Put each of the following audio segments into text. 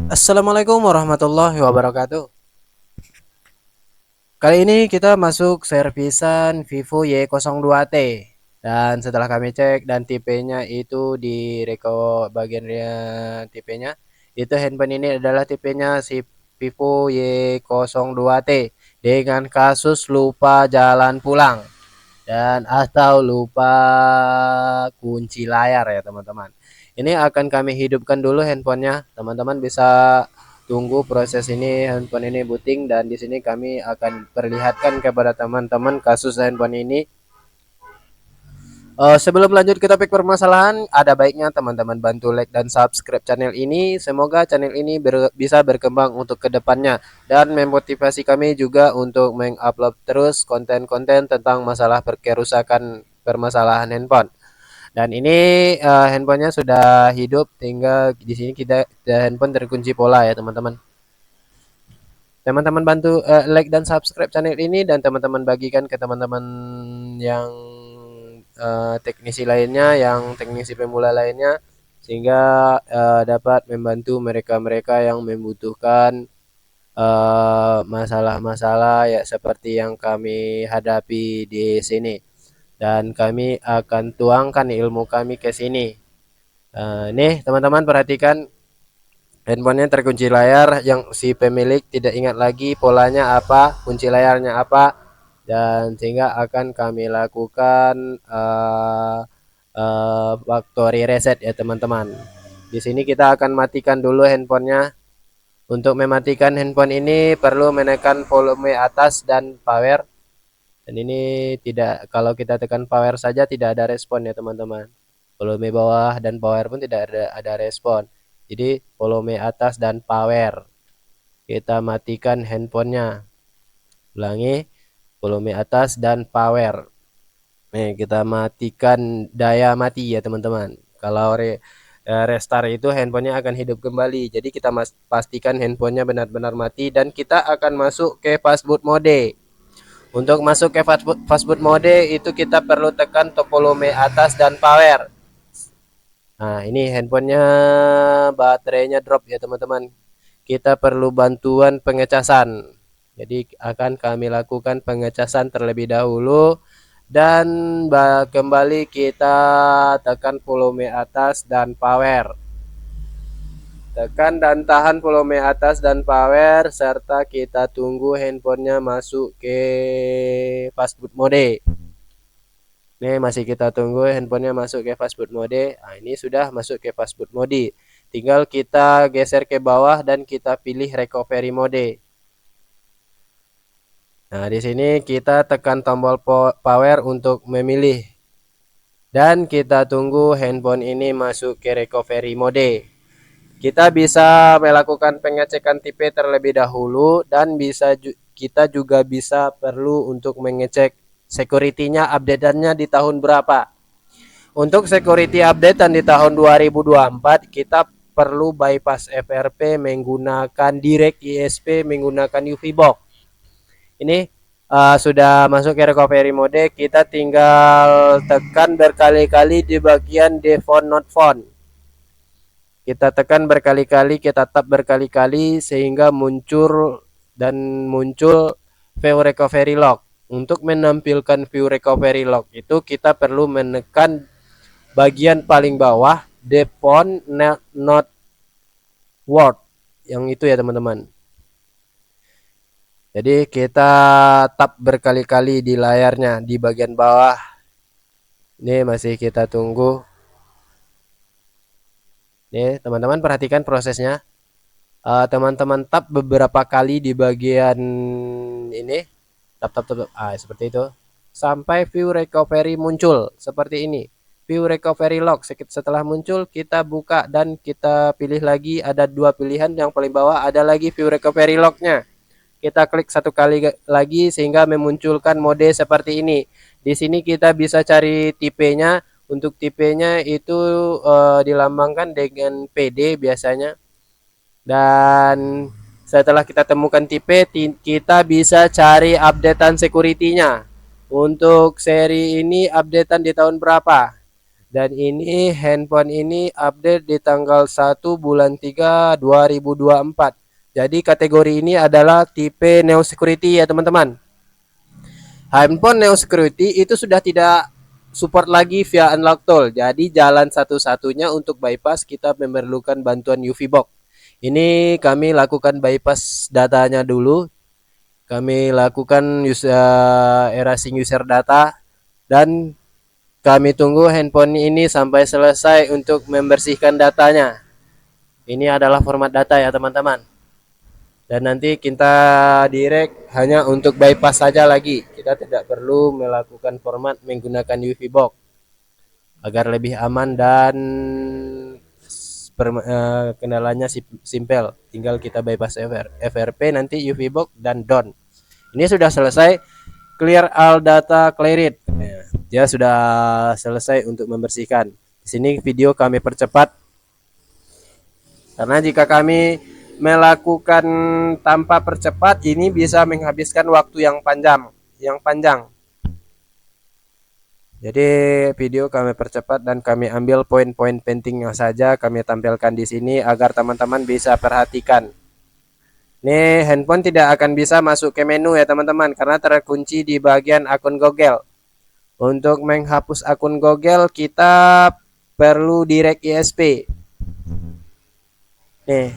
Assalamualaikum warahmatullahi wabarakatuh. Kali ini kita masuk servisan Vivo Y02T. Dan setelah kami cek dan tipenya itu di reko bagian tipenya, itu handphone ini adalah tipenya si Vivo Y02T dengan kasus lupa jalan pulang dan atau lupa kunci layar ya teman-teman. Ini akan kami hidupkan dulu handphonenya. Teman-teman bisa tunggu proses ini handphone ini booting dan di sini kami akan perlihatkan kepada teman-teman kasus handphone ini. Sebelum lanjut ke topik permasalahan, ada baiknya teman-teman bantu like dan subscribe channel ini. Semoga channel ini bisa berkembang untuk kedepannya dan memotivasi kami juga untuk mengupload terus konten-konten tentang masalah kerusakan permasalahan handphone. Dan ini handphonenya sudah hidup, tinggal di sini kita handphone terkunci pola ya teman-teman. Teman-teman bantu like dan subscribe channel ini dan teman-teman bagikan ke teman-teman yang teknisi lainnya, yang teknisi pemula lainnya, sehingga dapat membantu mereka-mereka yang membutuhkan masalah-masalah ya seperti yang kami hadapi di sini. Dan kami akan tuangkan ilmu kami ke sini. Nih teman-teman perhatikan handphonenya terkunci layar yang si pemilik tidak ingat lagi polanya apa, kunci layarnya apa, dan sehingga akan kami lakukan factory reset ya teman-teman. Di sini kita akan matikan dulu handphonenya. Untuk mematikan handphone ini perlu menekan volume atas dan power. Dan ini tidak, kalau kita tekan power saja tidak ada respon ya teman-teman. Volume bawah dan power pun tidak ada respon. Jadi volume atas dan power. Kita matikan handphonenya. Ulangi, volume atas dan power. Nih, kita matikan daya mati ya teman-teman. Kalau restart itu handphonenya akan hidup kembali. Jadi kita pastikan handphonenya benar-benar mati dan kita akan masuk ke fastboot mode. Untuk masuk ke fastboot mode itu kita perlu tekan top volume atas dan power. Nah, ini handphonenya baterainya drop ya teman-teman. Kita perlu bantuan pengecasan. Jadi akan kami lakukan pengecasan terlebih dahulu dan kembali kita tekan volume atas dan power. Tekan dan tahan volume atas dan power serta kita tunggu handphonenya masuk ke fastboot mode. Ini masih kita tunggu handphonenya masuk ke fastboot mode. Nah, ini sudah masuk ke fastboot mode. Tinggal kita geser ke bawah dan kita pilih recovery mode. Nah, di sini kita tekan tombol power untuk memilih. Dan kita tunggu handphone ini masuk ke recovery mode. Kita bisa melakukan pengecekan tipe terlebih dahulu dan kita juga bisa perlu untuk mengecek security-nya update-nya di tahun berapa. Untuk security update di tahun 2024 kita perlu bypass FRP menggunakan direct ISP menggunakan UV box. Ini sudah masuk ke recovery mode, kita tinggal tekan berkali-kali di bagian default not found. Kita tekan berkali-kali, kita tap berkali-kali sehingga muncul view recovery log. Untuk menampilkan view recovery log itu kita perlu menekan bagian paling bawah default not word yang itu ya teman-teman. Jadi kita tap berkali-kali di layarnya di bagian bawah. Ini masih kita tunggu. Nih teman-teman perhatikan prosesnya. Teman-teman tap beberapa kali di bagian ini. Tap. Seperti itu. Sampai view recovery muncul seperti ini. View recovery log setelah muncul kita buka dan kita pilih lagi, ada dua pilihan, yang paling bawah ada lagi view recovery lognya. Kita klik satu kali lagi sehingga memunculkan mode seperti ini. Di sini kita bisa cari tipenya. Untuk tipenya itu dilambangkan dengan PD biasanya. Dan setelah kita temukan tipe, kita bisa cari updatean security-nya. Untuk seri ini updatean di tahun berapa? Dan ini handphone ini update di tanggal 1 bulan 3 2024. Jadi kategori ini adalah tipe Neo Security ya teman-teman. Handphone Neo Security itu sudah tidak support lagi via unlock tool. Jadi jalan satu-satunya untuk bypass kita memerlukan bantuan UV box. Ini kami lakukan bypass datanya dulu. Kami lakukan erasing user data dan kami tunggu handphone ini sampai selesai untuk membersihkan datanya. Ini adalah format data ya teman-teman. Dan nanti kita direct hanya untuk bypass saja lagi. Kita tidak perlu melakukan format menggunakan UV box agar lebih aman dan kendalanya simpel. Tinggal kita bypass FRP nanti UV box dan done. Ini sudah selesai. Clear all data cleared. Dia sudah selesai untuk membersihkan. Di sini video kami percepat karena jika kami melakukan tanpa percepat ini bisa menghabiskan waktu yang panjang. Jadi video kami percepat dan kami ambil poin-poin pentingnya saja kami tampilkan di sini agar teman-teman bisa perhatikan. Nih handphone tidak akan bisa masuk ke menu ya teman-teman karena terkunci di bagian akun Google. Untuk menghapus akun Google kita perlu direct ISP. Nih.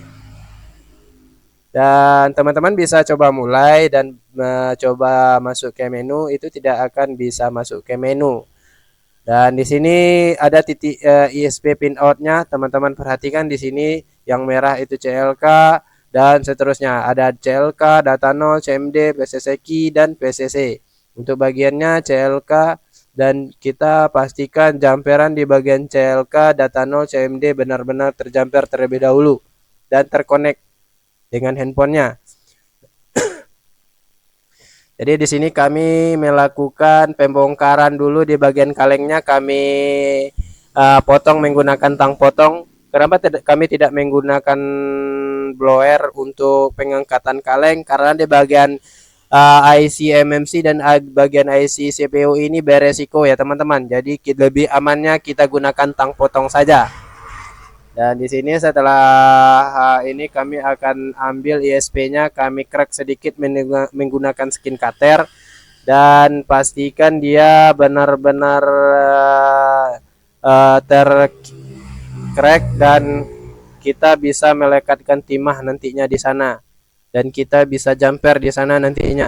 Dan teman-teman bisa coba mulai dan coba masuk ke menu, itu tidak akan bisa masuk ke menu. Dan di sini ada titik ISP pinoutnya, teman-teman perhatikan di sini yang merah itu CLK dan seterusnya. Ada CLK, data 0, CMD, PCC key dan PCC. Untuk bagiannya CLK dan kita pastikan jumperan di bagian CLK, data 0, CMD benar-benar terjumper terlebih dahulu dan terkonek dengan handphonenya. Jadi di sini kami melakukan pembongkaran dulu di bagian kalengnya, kami potong menggunakan tang potong. Kenapa kami tidak menggunakan blower untuk pengangkatan kaleng? Karena di bagian IC MMC dan bagian IC CPU ini beresiko ya teman-teman. Jadi lebih amannya kita gunakan tang potong saja. Dan di sini setelah ini kami akan ambil ISP-nya, kami crack sedikit menggunakan skin cutter dan pastikan dia benar-benar tercrack dan kita bisa melekatkan timah nantinya di sana dan kita bisa jumper di sana nantinya.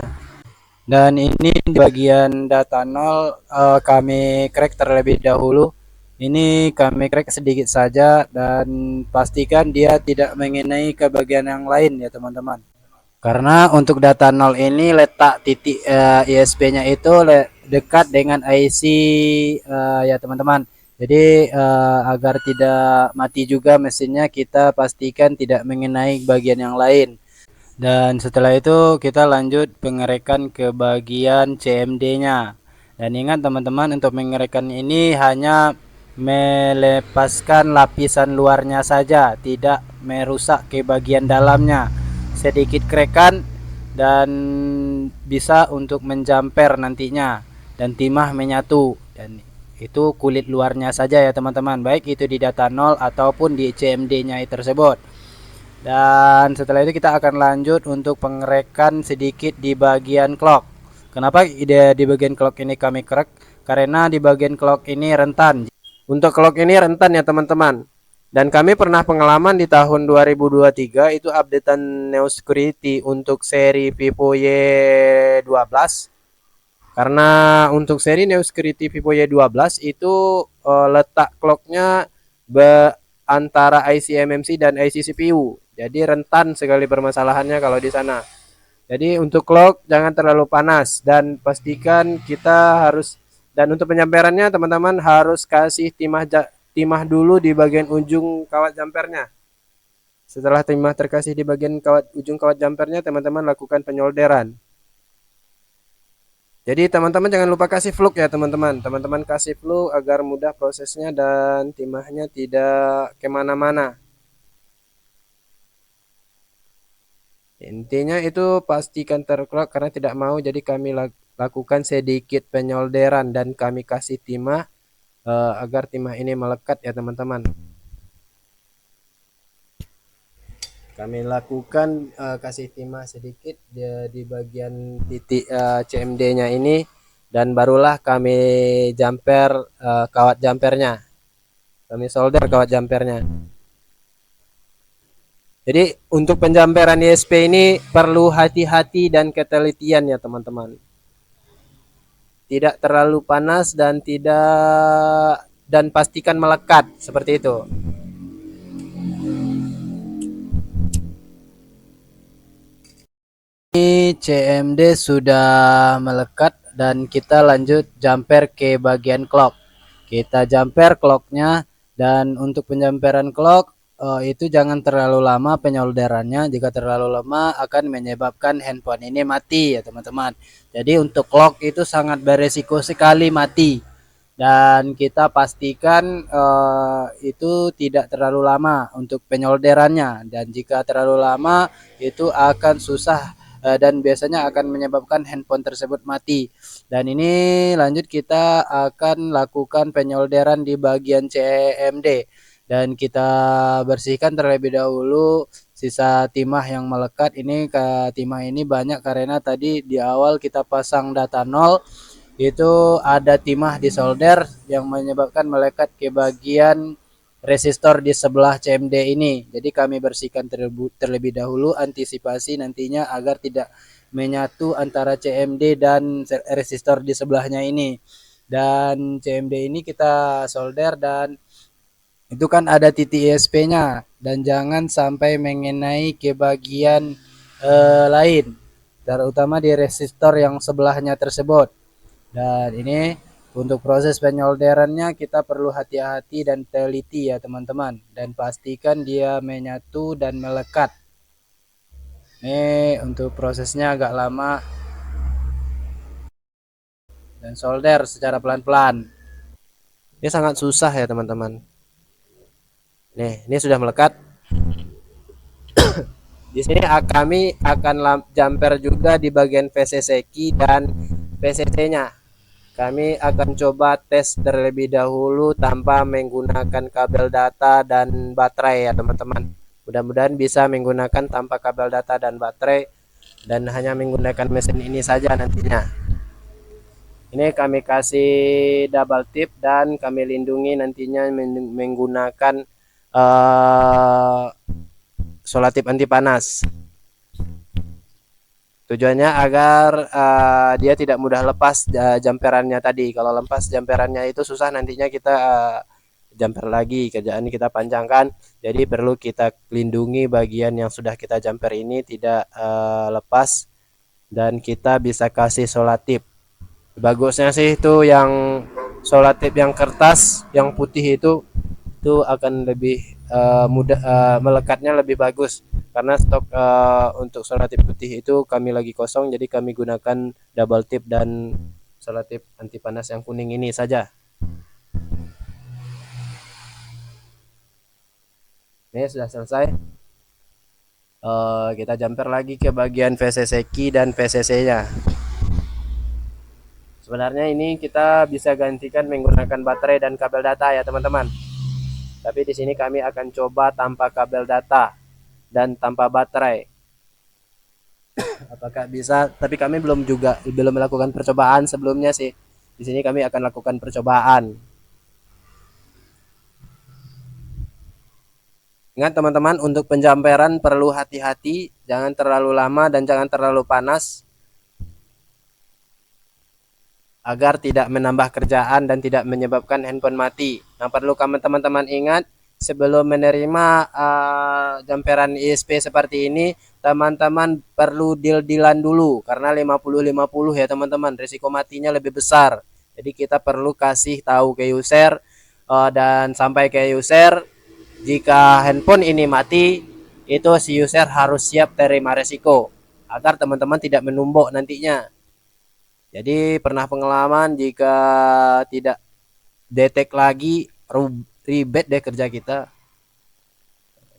Dan ini di bagian data 0 kami crack terlebih dahulu. Ini kami crack sedikit saja dan pastikan dia tidak mengenai ke bagian yang lain ya teman-teman. Karena untuk data 0 ini letak titik ISP-nya itu dekat dengan IC ya teman-teman. Jadi agar tidak mati juga mesinnya, kita pastikan tidak mengenai bagian yang lain. Dan setelah itu kita lanjut pengerekan ke bagian CMD-nya. Dan ingat teman-teman, untuk mengerekan ini hanya melepaskan lapisan luarnya saja, tidak merusak ke bagian dalamnya. Sedikit kerekan dan bisa untuk menjamper nantinya dan timah menyatu, dan itu kulit luarnya saja ya teman-teman, baik itu di data 0 ataupun di CMD-nya tersebut. Dan setelah itu kita akan lanjut untuk pengerekan sedikit di bagian clock. Kenapa di bagian clock ini kami crack? Karena di bagian clock ini rentan. Untuk clock ini rentan ya teman-teman. Dan kami pernah pengalaman di tahun 2023 itu updatean Neo Security untuk seri Vivo Y12. Karena untuk seri Neo Security Vivo Y12 itu letak clocknya antara IC MMC dan IC CPU. Jadi rentan sekali permasalahannya kalau di sana. Jadi untuk clock jangan terlalu panas dan pastikan kita harus, dan untuk penyamperannya teman-teman harus kasih timah dulu di bagian ujung kawat jumpernya. Setelah timah terkasih di bagian ujung kawat jumpernya, teman-teman lakukan penyolderan. Jadi teman-teman jangan lupa kasih fluk ya teman-teman. Teman-teman kasih fluk agar mudah prosesnya dan timahnya tidak kemana-mana. Intinya itu pastikan tercrack karena tidak mau, jadi kami lakukan sedikit penyolderan dan kami kasih timah agar timah ini melekat ya teman-teman. Kami lakukan kasih timah sedikit di bagian titik CMD-nya ini, dan barulah kami jumper kawat jumpernya. Kami solder kawat jumpernya. Jadi untuk penjamperan ISP ini perlu hati-hati dan ketelitian ya teman-teman. Tidak terlalu panas dan pastikan melekat seperti itu. Ini CMD sudah melekat dan kita lanjut jumper ke bagian clock. Kita jumper clocknya, dan untuk penjamperan clock itu jangan terlalu lama penyolderannya. Jika terlalu lama akan menyebabkan handphone ini mati ya teman-teman. Jadi untuk clock itu sangat beresiko sekali mati, dan kita pastikan itu tidak terlalu lama untuk penyolderannya, dan jika terlalu lama itu akan susah dan biasanya akan menyebabkan handphone tersebut mati. Dan ini lanjut kita akan lakukan penyolderan di bagian CMD, dan kita bersihkan terlebih dahulu sisa timah yang melekat ini. Timah ini banyak karena tadi di awal kita pasang data 0, itu ada timah di solder yang menyebabkan melekat ke bagian resistor di sebelah CMD ini. Jadi kami bersihkan terlebih dahulu, antisipasi nantinya agar tidak menyatu antara CMD dan resistor di sebelahnya ini. Dan CMD ini kita solder, dan itu kan ada titik ISP-nya, dan jangan sampai mengenai ke bagian lain, terutama di resistor yang sebelahnya tersebut. Dan ini untuk proses penyolderannya kita perlu hati-hati dan teliti ya teman-teman, dan pastikan dia menyatu dan melekat. Ini untuk prosesnya agak lama, dan solder secara pelan-pelan. Ini sangat susah ya teman-teman. Nih, ini sudah melekat. Di sini kami akan jumper juga di bagian VCC key dan VCC-nya. Kami akan coba tes terlebih dahulu tanpa menggunakan kabel data dan baterai ya teman-teman. Mudah-mudahan bisa menggunakan tanpa kabel data dan baterai, dan hanya menggunakan mesin ini saja nantinya. Ini kami kasih double tip dan kami lindungi nantinya menggunakan solatip anti panas. Tujuannya agar dia tidak mudah lepas jumperannya tadi. Kalau lepas jumperannya itu susah nantinya kita jumper lagi, kerjaan kita panjangkan. Jadi perlu kita lindungi bagian yang sudah kita jumper ini tidak lepas, dan kita bisa kasih solatip. Bagusnya sih itu yang solatip yang kertas yang putih itu akan lebih mudah melekatnya lebih bagus, karena stok untuk solatip putih itu kami lagi kosong, jadi kami gunakan double tip dan solatip anti panas yang kuning ini saja. Ini sudah selesai. Kita jumper lagi ke bagian VCC key dan VCC nya. Sebenarnya ini kita bisa gantikan menggunakan baterai dan kabel data ya teman-teman, tapi di sini kami akan coba tanpa kabel data dan tanpa baterai. Apakah bisa? Tapi kami belum melakukan percobaan sebelumnya sih. Di sini kami akan lakukan percobaan. Ingat teman-teman, untuk penjamperan perlu hati-hati, jangan terlalu lama dan jangan terlalu panas, agar tidak menambah kerjaan dan tidak menyebabkan handphone mati. Yang perlu teman-teman ingat, sebelum menerima jumperan ISP seperti ini, teman-teman perlu deal-dealan dulu, karena 50-50 ya teman-teman, risiko matinya lebih besar. Jadi kita perlu kasih tahu ke user dan sampai ke user, jika handphone ini mati, itu si user harus siap terima resiko, agar teman-teman tidak menumbuk nantinya. Jadi pernah pengalaman jika tidak detect lagi, ribet deh kerja kita.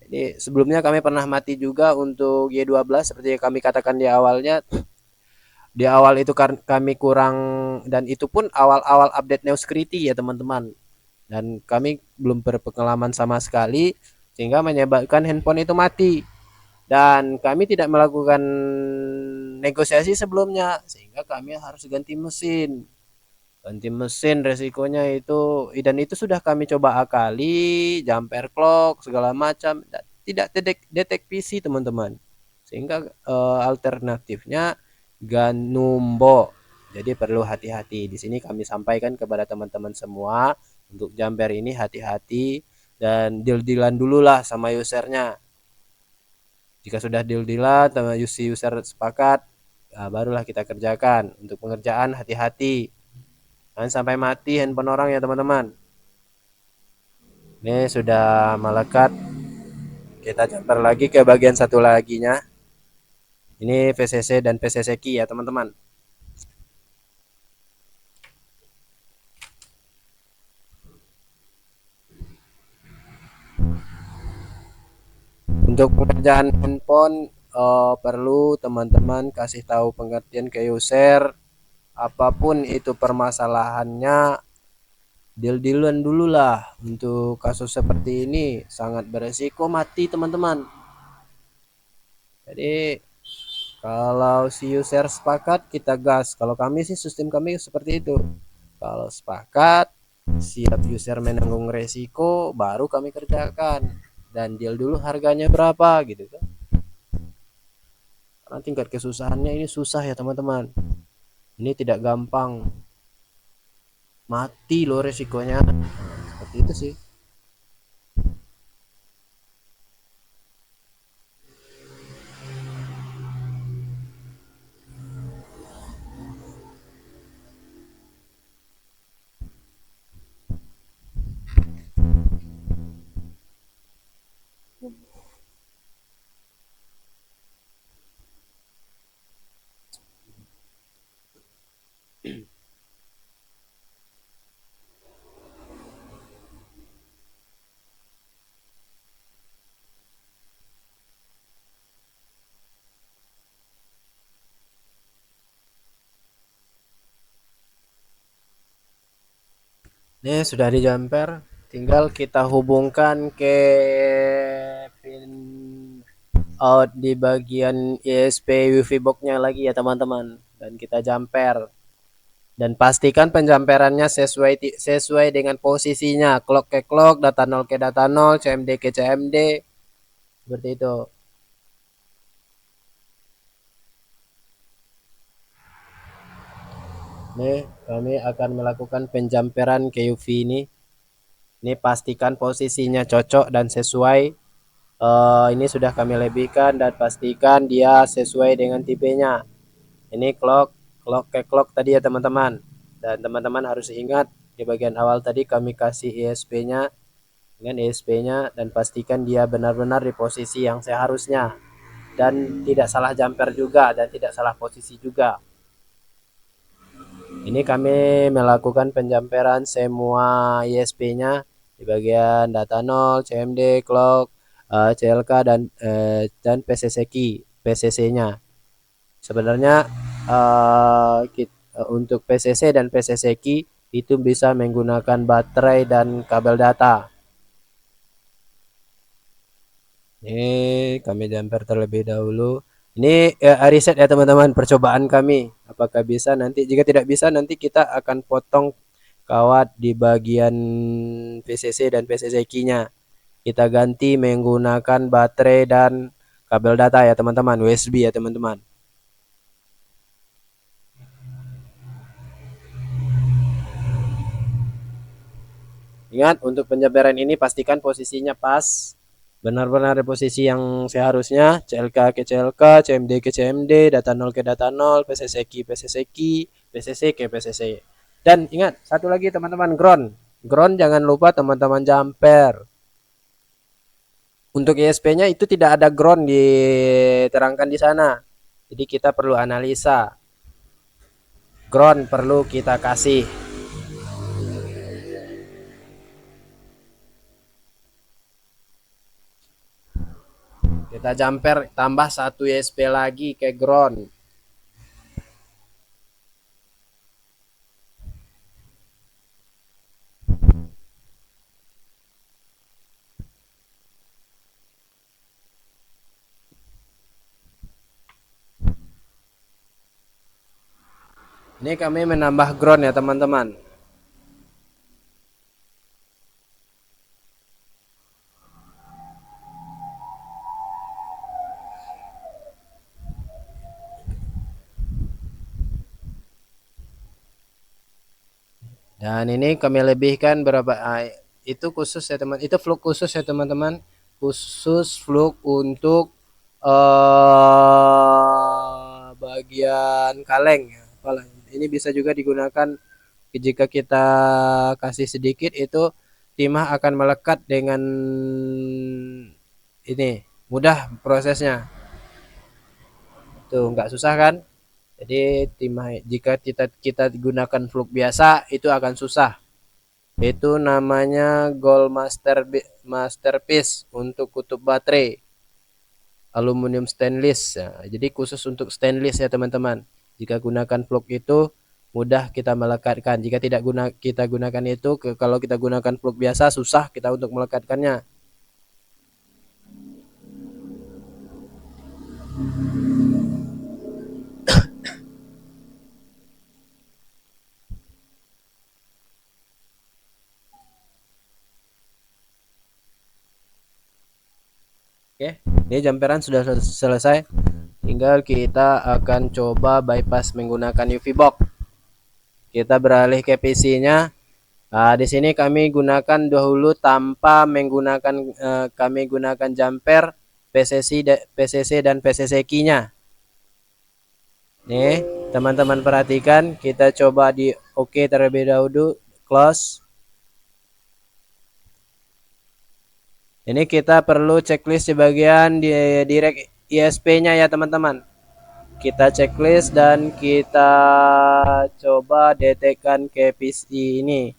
Ini sebelumnya kami pernah mati juga untuk Y12 seperti yang kami katakan di awalnya. Di awal itu kami kurang, dan itu pun awal-awal update Neosecurity ya teman-teman. dan kami belum berpengalaman sama sekali sehingga menyebabkan handphone itu mati, dan kami tidak melakukan negosiasi sebelumnya sehingga kami harus ganti mesin resikonya itu, dan itu sudah kami coba akali jumper clock segala macam, tidak detek PC teman-teman, sehingga alternatifnya Ganumbo. Jadi perlu hati-hati. Di sini kami sampaikan kepada teman-teman semua untuk jumper ini hati-hati dan deal-dealan dulu lah sama usernya. Jika sudah deal-dealan sama user sepakat, nah barulah kita kerjakan. Untuk pengerjaan hati-hati, jangan sampai mati handphone orang ya teman-teman. Ini sudah melekat, kita jumper lagi ke bagian satu laginya. Ini VCC dan PCC key ya teman-teman. Untuk pengerjaan handphone perlu teman-teman kasih tahu pengertian ke user, apapun itu permasalahannya, deal-dealan dulu lah. Untuk kasus seperti ini sangat beresiko mati teman-teman. Jadi kalau si user sepakat kita gas. Kalau kami sih sistem kami seperti itu. Kalau sepakat, siap user menanggung resiko, baru kami kerjakan. Dan deal dulu harganya berapa gitu kan. Karena tingkat kesusahannya ini susah ya teman-teman. Ini tidak gampang. Mati loh resikonya. Seperti itu sih. Ini sudah di jumper, tinggal kita hubungkan ke pin out di bagian ISP wifi boxnya lagi ya teman-teman, dan kita jumper dan pastikan penjamperannya sesuai dengan posisinya, clock ke clock, data 0 ke data 0, CMD ke CMD, seperti itu. Nih kami akan melakukan penjamperan ke UV ini. Ini pastikan posisinya cocok dan sesuai. Ini sudah kami lebihkan dan pastikan dia sesuai dengan tipenya. Ini clock ke clock tadi ya teman-teman. Dan teman-teman harus ingat di bagian awal tadi kami kasih ISP-nya dengan ISP-nya, dan pastikan dia benar-benar di posisi yang seharusnya dan tidak salah jumper juga dan tidak salah posisi juga. Ini kami melakukan penjamperan semua ISP-nya di bagian data 0, CMD, clock, CLK dan PCC key, PCC-nya. Sebenarnya untuk PCC dan PCC key itu bisa menggunakan baterai dan kabel data. Ini kami jumper terlebih dahulu. Ini riset ya teman-teman, percobaan kami. Apakah bisa nanti? Jika tidak bisa, nanti kita akan potong kawat di bagian PCC dan PCC key-nya. Kita ganti menggunakan baterai dan kabel data ya teman-teman, USB ya teman-teman. Ingat, untuk penjamperan ini pastikan posisinya pas, benar-benar di posisi yang seharusnya, CLK ke CLK, CMD ke CMD, data 0 ke data 0, PCC ke PCC key, PCC ke PCC. Dan ingat, satu lagi teman-teman, ground. Ground jangan lupa teman-teman jumper. Untuk ISP-nya itu tidak ada ground diterangkan di sana. Jadi kita perlu analisa. Ground perlu kita kasih. Kita jumper tambah satu ISP lagi ke ground. Ini kami menambah ground ya teman-teman. Dan ini kami lebihkan berapa itu khusus ya teman. Itu fluk khusus ya teman-teman. Khusus fluk untuk bagian kaleng ya. Ini bisa juga digunakan jika kita kasih sedikit itu timah akan melekat dengan ini mudah prosesnya. Tuh nggak susah kan? Jadi timah jika kita gunakan fluk biasa itu akan susah. Itu namanya Gold Masterpiece untuk kutub baterai aluminium stainless. Nah, jadi khusus untuk stainless ya teman-teman. Jika gunakan fluk itu mudah kita melekatkan. Jika tidak kita gunakan itu kalau kita gunakan fluk biasa susah kita untuk melekatkannya. Oke, ini jumperan sudah selesai. Tinggal kita akan coba bypass menggunakan UV box. Kita beralih ke PC-nya. Nah, di sini kami gunakan dahulu tanpa menggunakan kami gunakan jumper PCC dan PCC key-nya. Nih, teman-teman perhatikan, kita coba di OK terlebih dahulu, close. Ini kita perlu checklist di bagian di direct ISP-nya ya teman-teman. Kita checklist dan kita coba detekkan ke PC ini.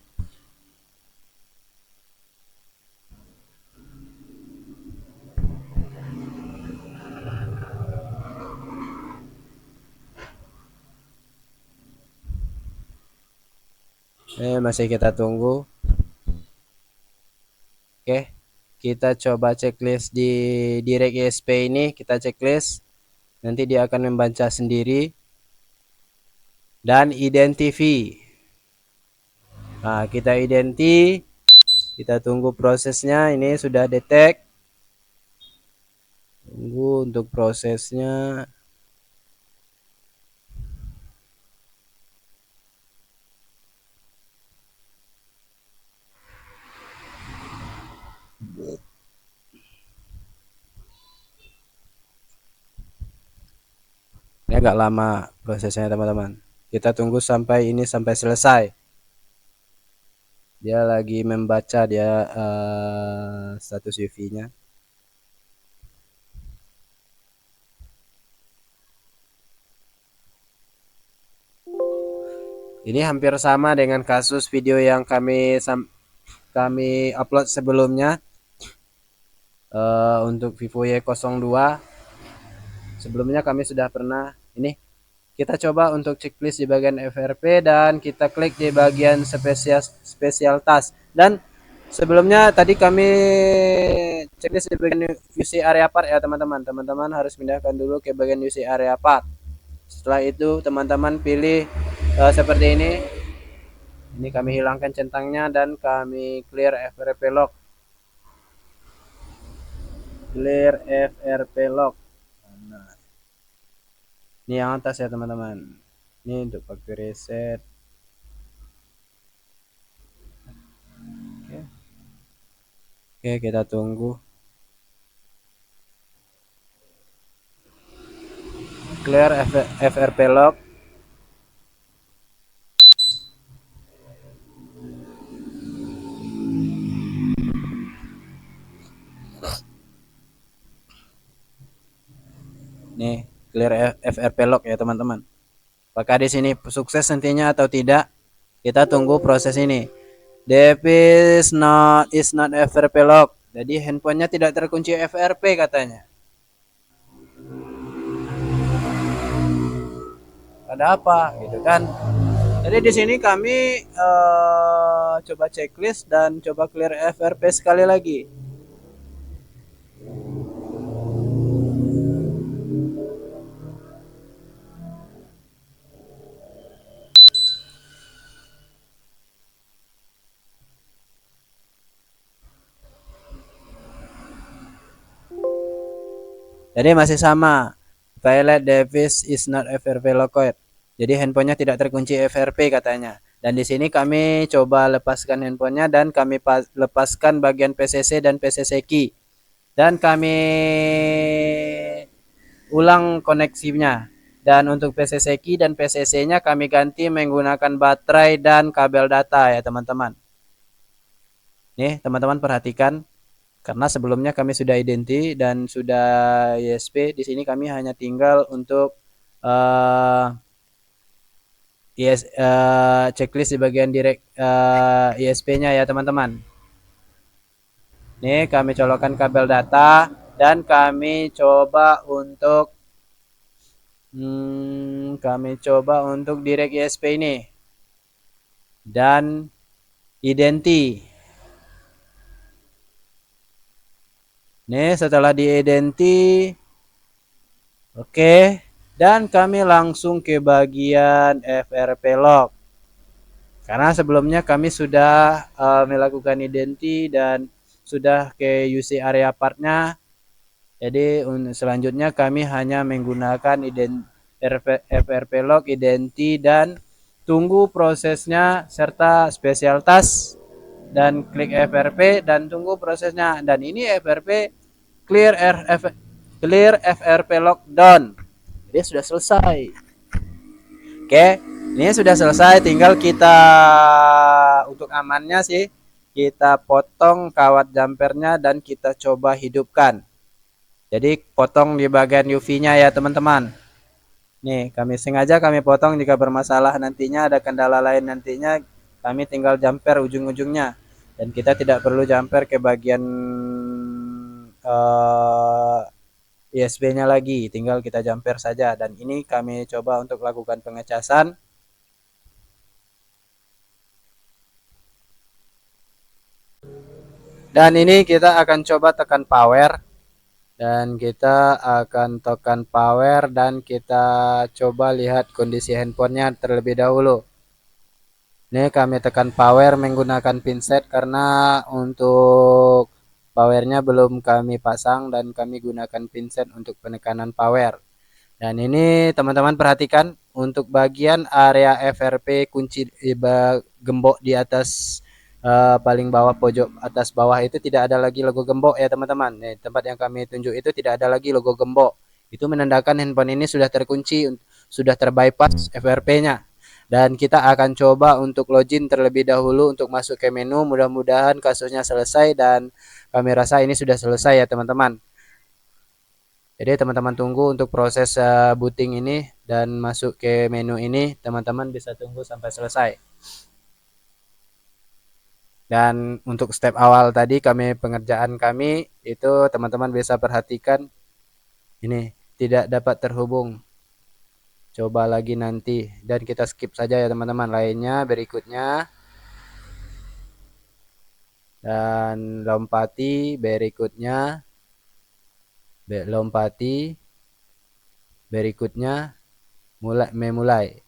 Masih kita tunggu. Oke, kita coba checklist di direct ISP ini, kita checklist. Nanti dia akan membaca sendiri. Dan identify. Nah, kita identi. Kita tunggu prosesnya. Ini sudah detect. Tunggu untuk prosesnya. Ini agak lama prosesnya teman-teman. Kita tunggu sampai ini sampai selesai. Dia lagi membaca dia status UV-nya. Ini hampir sama dengan kasus video yang kami upload sebelumnya untuk Vivo Y02. Sebelumnya kami sudah pernah ini. Kita coba untuk checklist di bagian FRP dan kita klik di bagian spesial task. Dan sebelumnya tadi kami checklist di bagian UC area part ya teman-teman. Teman-teman harus pindahkan dulu ke bagian UC area part. Setelah itu teman-teman pilih seperti ini. Ini kami hilangkan centangnya dan kami clear FRP lock. Clear FRP lock. Nah, ini yang atas ya teman-teman. Ini untuk factory reset. Oke, kita tunggu. Clear FRP lock. Nih, clear FRP lock ya teman-teman. Apakah di sini sukses nantinya atau tidak? Kita tunggu proses ini. Dev is not FRP lock. Jadi handphonenya tidak terkunci FRP katanya. Ada apa gitu kan? Jadi di sini kami coba checklist dan coba clear FRP sekali lagi. Jadi masih sama. Violet Davis is not FRP locked. Jadi handphonenya tidak terkunci FRP katanya. Dan di sini kami coba lepaskan handphonenya dan kami lepaskan bagian PCC dan PCC key. Dan kami ulang koneksinya. Dan untuk PCC key dan PCC-nya kami ganti menggunakan baterai dan kabel data ya teman-teman. Nih teman-teman perhatikan. Karena sebelumnya kami sudah identi dan sudah ISP, di sini kami hanya tinggal untuk checklist di bagian direct ISP-nya ya teman-teman. Nih kami colokkan kabel data dan kami coba untuk direct ISP ini dan identi. Nih setelah diidenti, oke, dan kami langsung ke bagian FRP log. Karena sebelumnya kami sudah melakukan identi dan sudah ke UC area partnya. Jadi selanjutnya kami hanya menggunakan FRP log, identi dan tunggu prosesnya serta special task dan klik FRP dan tunggu prosesnya. Dan ini FRP clear FRP lockdown. Jadi sudah selesai. Oke, ini sudah selesai. Tinggal kita untuk amannya sih kita potong kawat jumpernya dan kita coba hidupkan. Jadi potong di bagian UV-nya ya teman-teman. Nih kami potong jika bermasalah nantinya ada kendala lain nantinya kami tinggal jumper ujung-ujungnya dan kita tidak perlu jumper ke bagian ISP-nya lagi, tinggal kita jumper saja. Dan ini kami coba untuk lakukan pengecasan. Dan ini kita akan coba tekan power. Dan kita akan tekan power dan kita coba lihat kondisi handphonenya terlebih dahulu. Ini kami tekan power menggunakan pinset karena untuk powernya belum kami pasang dan kami gunakan pinset untuk penekanan power. Dan ini teman-teman perhatikan untuk bagian area FRP kunci gembok di atas paling bawah pojok atas bawah itu tidak ada lagi logo gembok ya teman-teman. Nih, tempat yang kami tunjuk itu tidak ada lagi logo gembok. Itu menandakan handphone ini sudah terkunci, sudah terbypass FRP-nya. Dan kita akan coba untuk login terlebih dahulu untuk masuk ke menu. Mudah-mudahan kasusnya selesai dan kami rasa ini sudah selesai ya teman-teman. Jadi teman-teman tunggu untuk proses booting ini dan masuk ke menu ini, teman-teman bisa tunggu sampai selesai. Dan untuk step awal tadi pengerjaan kami itu teman-teman bisa perhatikan ini tidak dapat terhubung. Coba lagi nanti dan kita skip saja ya teman-teman, lainnya berikutnya. Dan lompati berikutnya. Memulai.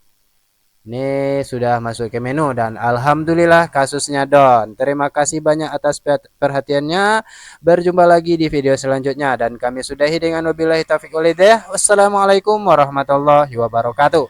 Ini sudah masuk ke menu dan alhamdulillah kasusnya down. Terima kasih banyak atas perhatiannya. Berjumpa lagi di video selanjutnya dan kami sudahi dengan wabillahi taufiq wal hidayah. Wassalamualaikum warahmatullahi wabarakatuh.